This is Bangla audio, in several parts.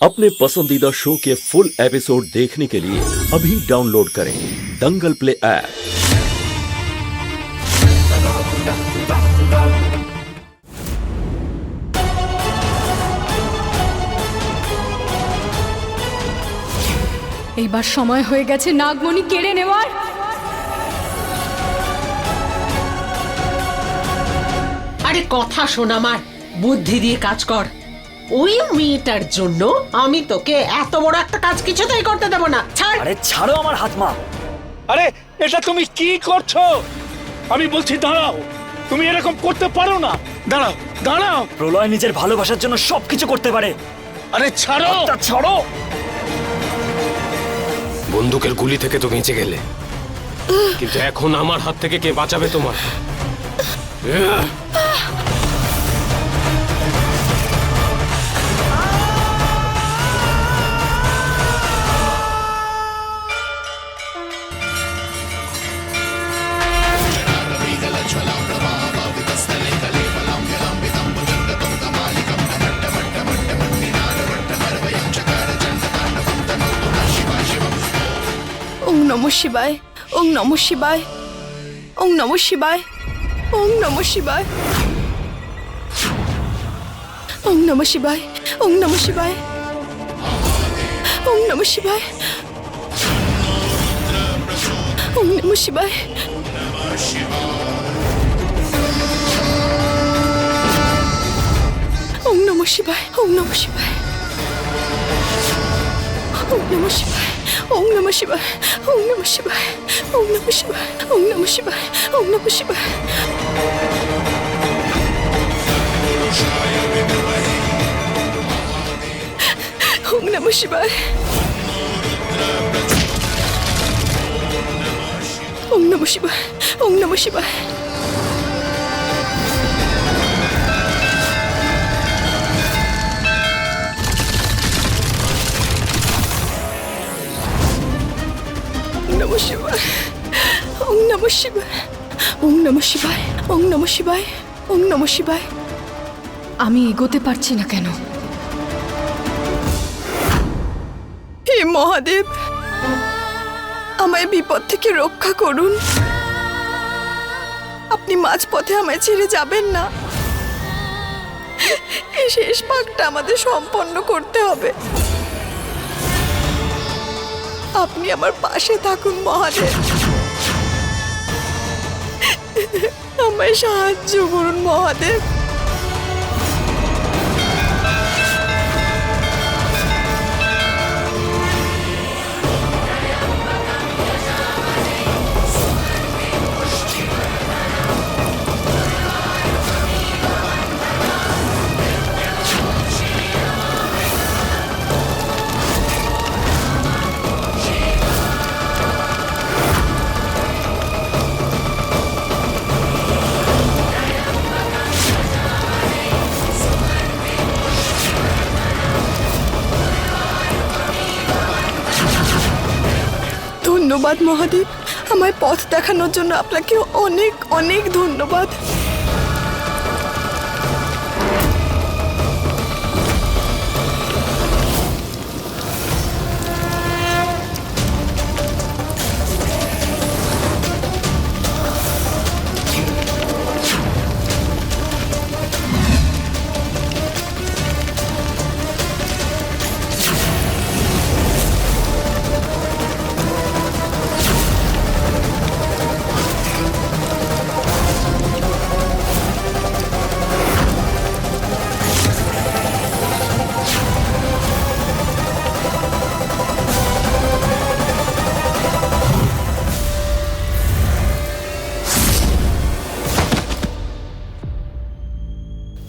अपने पसंदीदा शो के फुल एपिसोड देखने के लिए अभी डाउनलोड करें दंगल प्ले ऐप। এইবার সময় হয়ে গেছে নাগমণি কেড়ে নেওয়ার। আরে কথা শোন, আমার বুদ্ধি দিয়ে কাজ কর। ওই মেয়েটার জন্য আমি তোকে এত বড় একটা কাজ কিছুতেই করতে দেব না। ছাড়। আরে ছাড়ো আমার হাত, মা। আরে এটা তুমি কি করছো? আমি বলছি দাঁড়াও, তুমি এরকম করতে পারো না। দাঁড়াও দাঁড়াও। প্রলয় নিজের ভালোবাসার জন্য সবকিছু করতে পারে। আরে ছাড়ো। হাতটা ছাড়ো। বন্দুকের গুলি থেকে তো বেঁচে গেলে, কিন্তু এখন আমার হাত থেকে কে বাঁচাবে তোমার? ওং নমঃ শিবায়, ওং নমঃ শিবায়, ওং নমঃ শিবায়, ওং নমঃ শিবায়, ওং নমঃ শিবায়, ওং নমঃ শিবায়, ওং নমঃ শিবায়, ওং নমঃ শিবায়, ওং নমঃ শিবায়, ওং নমঃ শিবায়, ওং নমঃ শিবায়, ওং নমঃ শিবায়, ওং নমঃ শিবায়, ওং নমঃ শিবায়, ওং নমঃ শিবায়, ওং নমঃ শিবায়। ওং নমঃ শিবায়, ওং নমঃ শিবায়, ওং নমঃ শিবায়। নমঃ শিবায়, ওং নমঃ শিবায়, ওং নমঃ শিবায়, ওং নমঃ শিবায়, ওং নমঃ শিবায়। আমি এগোতে পারছি না কেন? হে মহাদেব, আমায় বিপদ থেকে রক্ষা করুন। আপনি মাঝপথে আমায় ছেড়ে যাবেন না। এই শেষ ভাগটা আমাদের সম্পন্ন করতে হবে। আপনি আমার পাশে থাকুন মহাদেব, আমায় সাহায্য করুন মহাদেব। ধন্যবাদ মহাদেব, আমায় পথ দেখানোর জন্য আপনাকে অনেক অনেক ধন্যবাদ।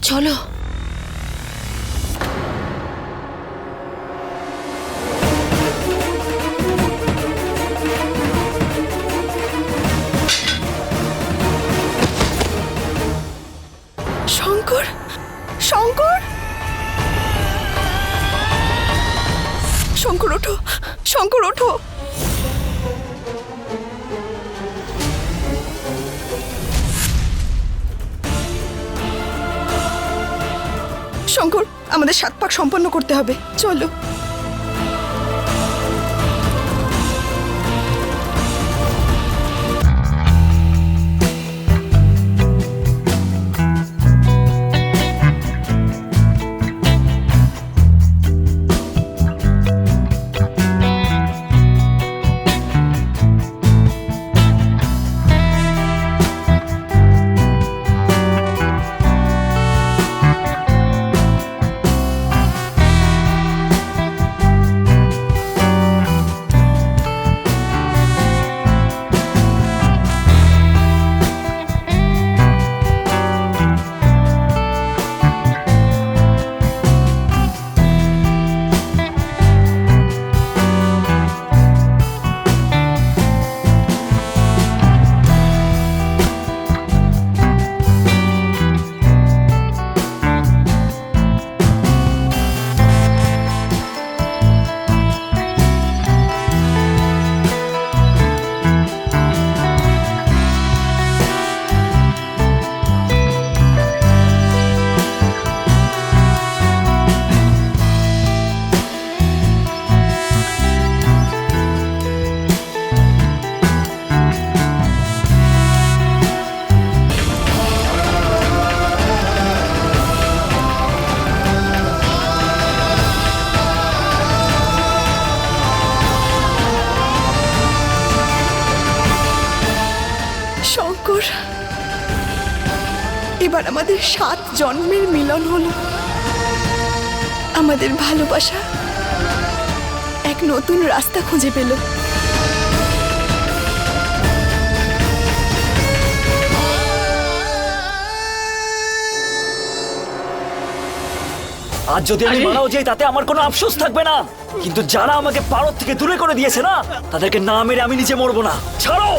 চলো। শঙ্কর, শঙ্কর, শঙ্কর ওঠো, শঙ্কর ওঠো। শঙ্কর, আমাদের 7 পাক সম্পন্ন করতে হবে। চলো। শঙ্কর, এবার আমাদের 7 জন্মের মিলন হলো। আমাদের ভালোবাসা এক নতুন রাস্তা খুঁজে পেল। আজ যদি আমি আরে! মারাও যাই তাতে আমার কোনো আফসোস থাকবে না, কিন্তু যারা আমাকে পারদ থেকে দূরে করে দিয়েছে না, তাদেরকে না মেরে আমি নিজে মরবো না। ছাড়ো।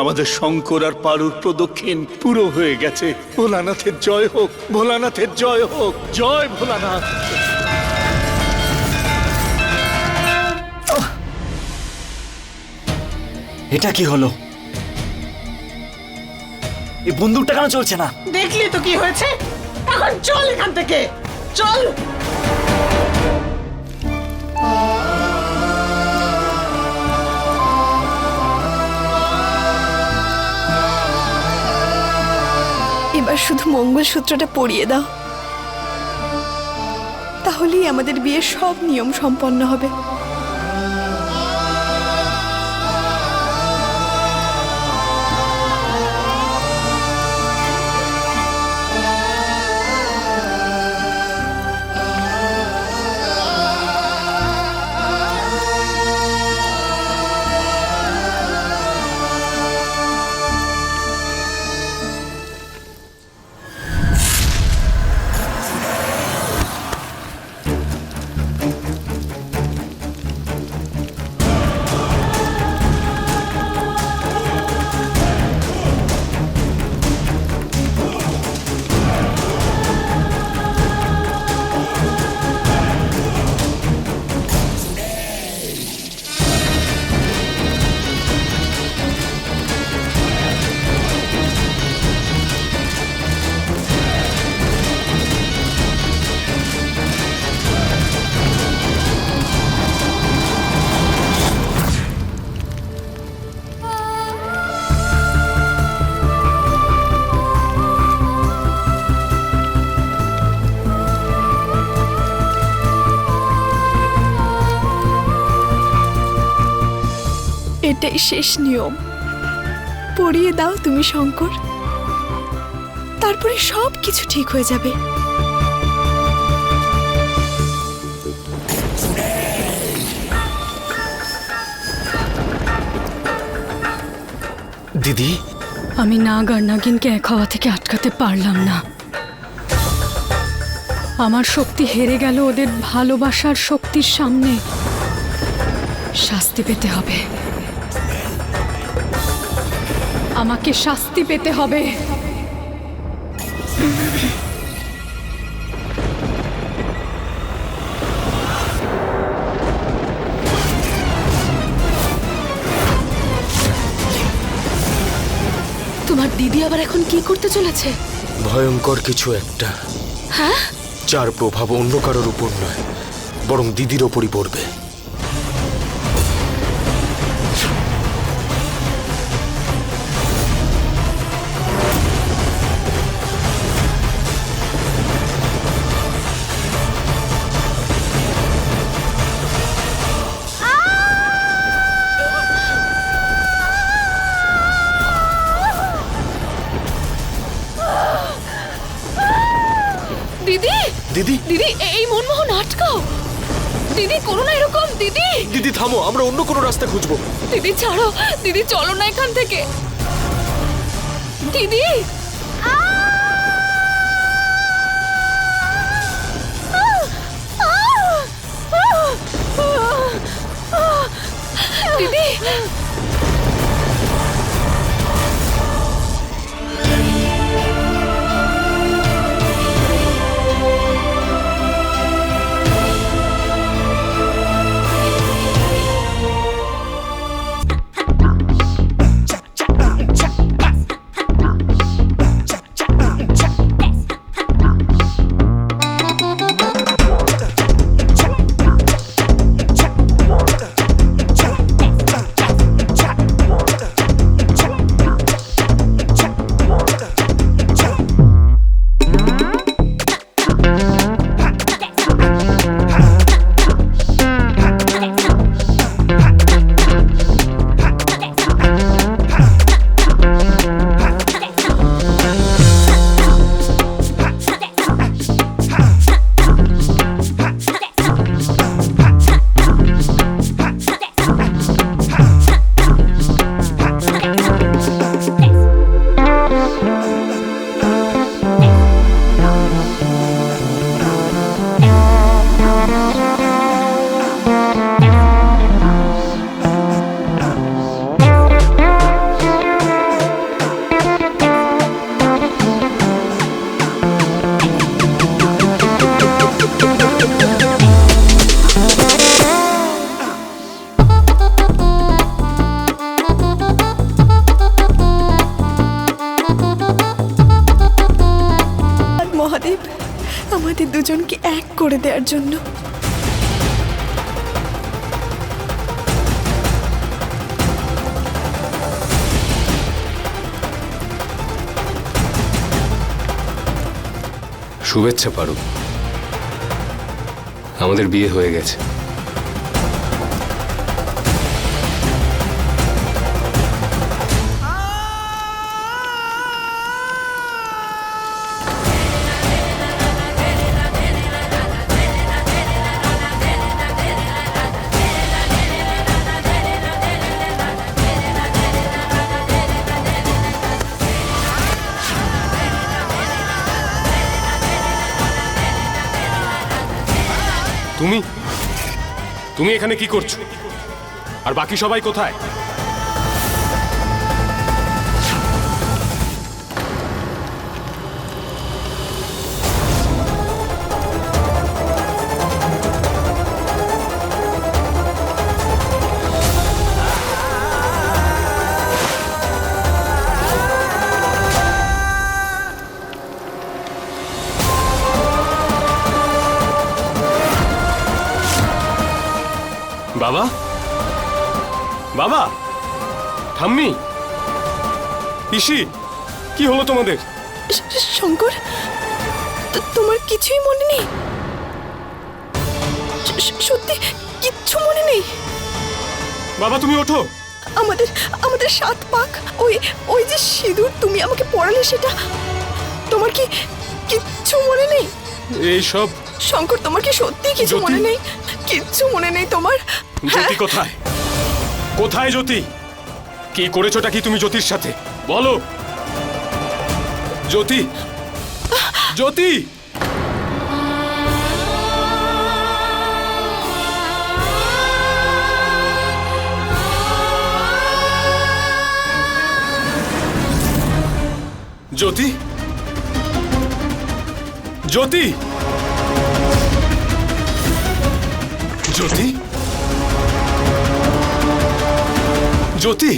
আমাদের শঙ্কর আর পারুর প্রদক্ষিণ পুরো হয়ে গেছে। ভোলানাথের জয় হোক, ভোলানাথের জয় হোক, জয় ভোলানাথ। এটা কি হলো? এই বন্দুকটা কেন চলছে না? দেখলি তো কি হয়েছে। এখন চল এখান থেকে, চল। এবার শুধু মঙ্গলসূত্রটা পরিয়ে দাও, তাহলেই আমাদের বিয়ের সব নিয়ম সম্পন্ন হবে। এটাই শেষ নিয়ম, পড়িয়ে দাও তুমি শঙ্কর, তারপরে সব কিছু ঠিক হয়ে যাবে। দিদি, আমি নাগ আর নাগিনকে এক হওয়া থেকে আটকাতে পারলাম না। আমার শক্তি হেরে গেল ওদের ভালোবাসার শক্তির সামনে। শাস্তি পেতে হবে, আমাকে শাস্তি পেতে হবে। তোমার দিদি আবার এখন কি করতে চলেছে? ভয়ঙ্কর কিছু একটা। হ্যাঁ, যার প্রভাব অন্য কারোর উপর নয়, বরং দিদির ওপরই পড়বে। দিদি দিদি, দিদি এই মনমোহন আটকাও। দিদি করো না এরকম। দিদি দিদি থামো, আমরা অন্য কোনো রাস্তা খুঁজবো। দিদি ছাড়ো, দিদি চলো না এখান থেকে। দিদি দিদি আমাদের দুজনকে এক করে দেওয়ার জন্য। শুভেচ্ছা পারো, আমাদের বিয়ে হয়ে গেছে। তুমি তুমি এখানে কি করছো? আর বাকি সবাই কোথায়? বাবা, বাবা, ঠাম্মি, পিসি, কি হলো তোমাদের? শঙ্কর, তোমার কিছুই মনে নেই? সত্যি কিচ্ছু মনে নেই? বাবা তুমি ওঠো। আমাদের আমাদের 7 পাক, ওই ওই যে সিঁদুর তুমি আমাকে পরালে, সেটা তোমার কি কিচ্ছু মনে নেই? এইসব শঙ্কর, তোমার কি সত্যি কিছু জ্যোতি? মনে নেই? কিচ্ছু মনে নেই তোমার? জ্যোতি কোথায়? কোথায় জ্যোতি? কি করেছোটা কি তুমি জ্যোতির সাথে? বলো জ্যোতি, জ্যোতি। জ্যোতি, জ্যোতি, জ্যোতি, জ্যোতি,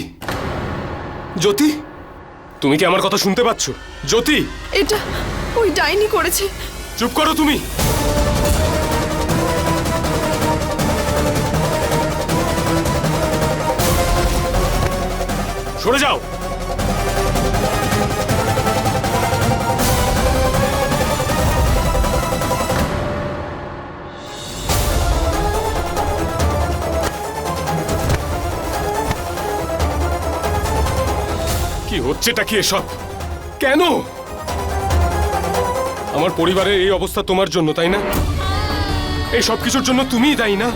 জ্যোতি, তুমি কি আমার কথা শুনতে পাচ্ছ? জ্যোতি, এটা ওই ডাইনি করেছে। চুপ করো তুমি। সরে যাও। কি হচ্ছেটা কি এসব? কেন? আমার পরিবারের এই অবস্থা তোমার জন্য, তাই না? এই সব কিছুর জন্য তুমিই দায়ী না?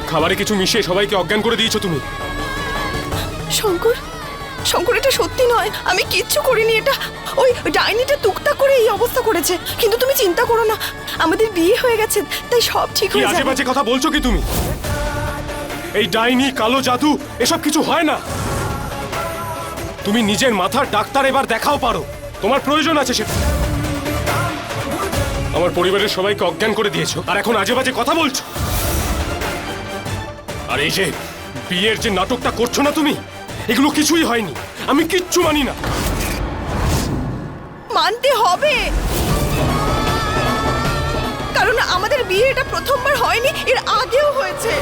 খাবারে কিছু মিশিয়ে সবাইকে অজ্ঞান করে দিয়েছো তুমি। শঙ্কর, শঙ্কর, এটা সত্যি নয়। আমি কিচ্ছু করিনি। এটা ওই ডাইনিটা টুকটাক করে এই অবস্থা করেছে। কিন্তু তুমি চিন্তা করো না, আমাদের বিয়ে হয়ে গেছে, তাই সব ঠিক কি হয়ে আজে যাবে। বাজে কথা বলছো কি তুমি? এই ডাইনি, কালো জাদু এসব কিছু হয় না। তুমি নিজের মাথার ডাক্তার এবার দেখাও পারো, তোমার প্রয়োজন আছে সেটা। আমার পরিবারের সবাইকে অজ্ঞান করে দিয়েছো, আর এখন আজে বাজে কথা বলছো। আর এই যে বিয়ের যে নাটকটা করছো না তুমি, এগুলো কিছুই হয়নি। আমি কিচ্ছু মানি না। মানতে হবে, কারণ আমাদের বিয়ে এটা প্রথমবার হয়নি, এর আগেও হয়েছে।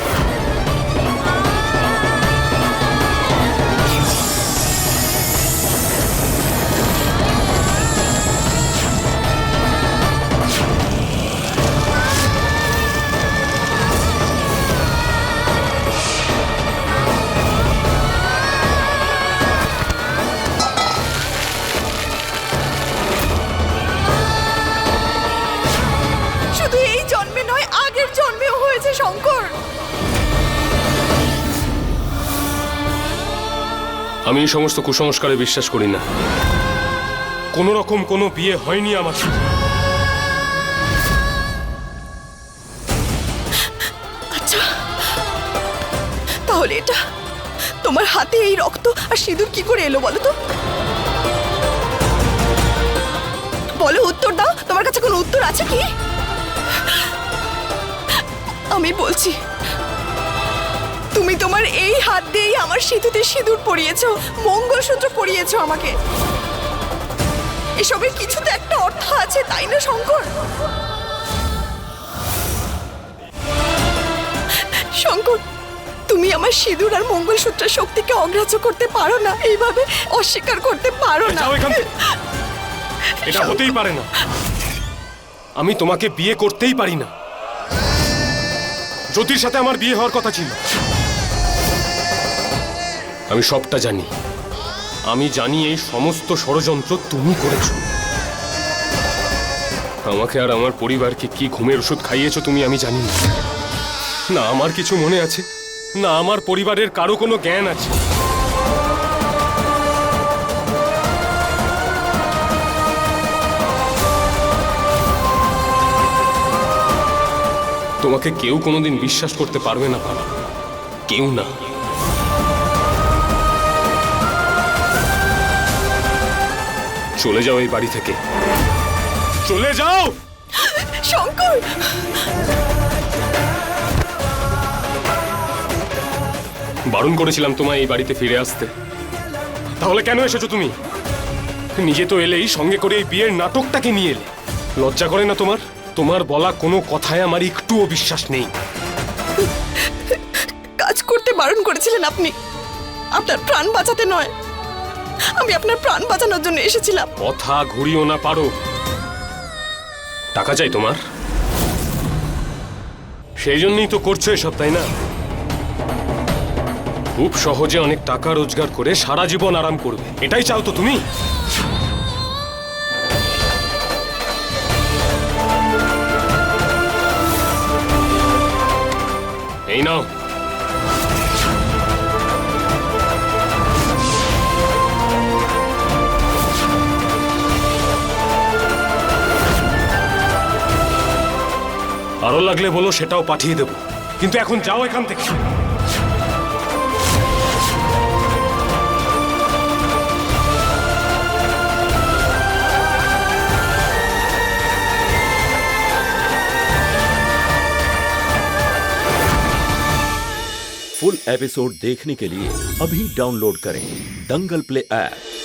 শুধু এই জন্মে নয়, আগের জন্মেও হয়েছে শঙ্কর। আমি এই সমস্ত কুসংস্কারে বিশ্বাস করি না। কোনো রকম কোনো বিয়ে হয়নি আমার। আচ্ছা, তাহলে এটা তোমার হাতে এই রক্ত আর সিঁদুর কি করে এলো বলো তো? বলো, উত্তর দাও। তোমার কাছে কোনো উত্তর আছে কি? আমি বলছি, তুমি তোমার এই হাত দিয়েই আমার সিঁথিতে সিঁদুর পরিয়েছো, মঙ্গলসূত্র পরিয়েছো আমাকে। এসবের কিছুতে একটা অর্থ আছে, তাই না শঙ্কর? শঙ্কর, তুমি আমার সিঁদুর আর মঙ্গলসূত্রের শক্তিকে অগ্রাহ্য করতে পারো না, এইভাবে অস্বীকার করতে পারো না। যাও এখান থেকে। এটা হতেই পারে না। আমি তোমাকে বিয়ে করতেই পারি না। জ্যোতির সাথে আমার বিয়ে হওয়ার কথা ছিল। আমি সবটা জানি। আমি জানি এই সমস্ত ষড়যন্ত্র তুমি করেছো। আমাকে আর আমার পরিবারকে কি ঘুমের ওষুধ খাইয়েছো তুমি আমি জানি না। না আমার কিছু মনে আছে, না আমার পরিবারের কারো কোনো জ্ঞান আছে। তোমাকে কেউ কোনোদিন বিশ্বাস করতে পারবে না বাবা, কেউ না। চলে যাও এই বাড়ি থেকে, চলে যাও। শঙ্কর, বারণ করেছিলাম তোমায় এই বাড়িতে ফিরে আসতে, তাহলে কেন এসেছো তুমি? নিজে তো এলেই, সঙ্গে করে এই বিয়ের নাটকটাকে নিয়ে এলে। লজ্জা করে না তোমার? তোমার বলা কোনো কথায় আমার একটুও বিশ্বাস নেই। কাজ করতে বারণ করেছিলেন আপনি, আপনার প্রাণ বাঁচাতে নয়। আমি আপনার প্রাণ বাঁচানোর জন্য এসেছিলাম। কথা ঘুরিও না পারো। টাকা চাই তোমার, সেই জন্যই তো করছো এসব, তাই না? খুব সহজে অনেক টাকা রোজগার করে সারা জীবন আরাম করবে, এটাই চাও তো তুমি? এই নাও। আরো লাগলে বলো, সেটাও পাঠিয়ে দেবো, কিন্তু এখন যাও এখান থেকে। फुल एपिसोड देखने के लिए अभी डाउनलोड करें दंगल प्ले ऐप।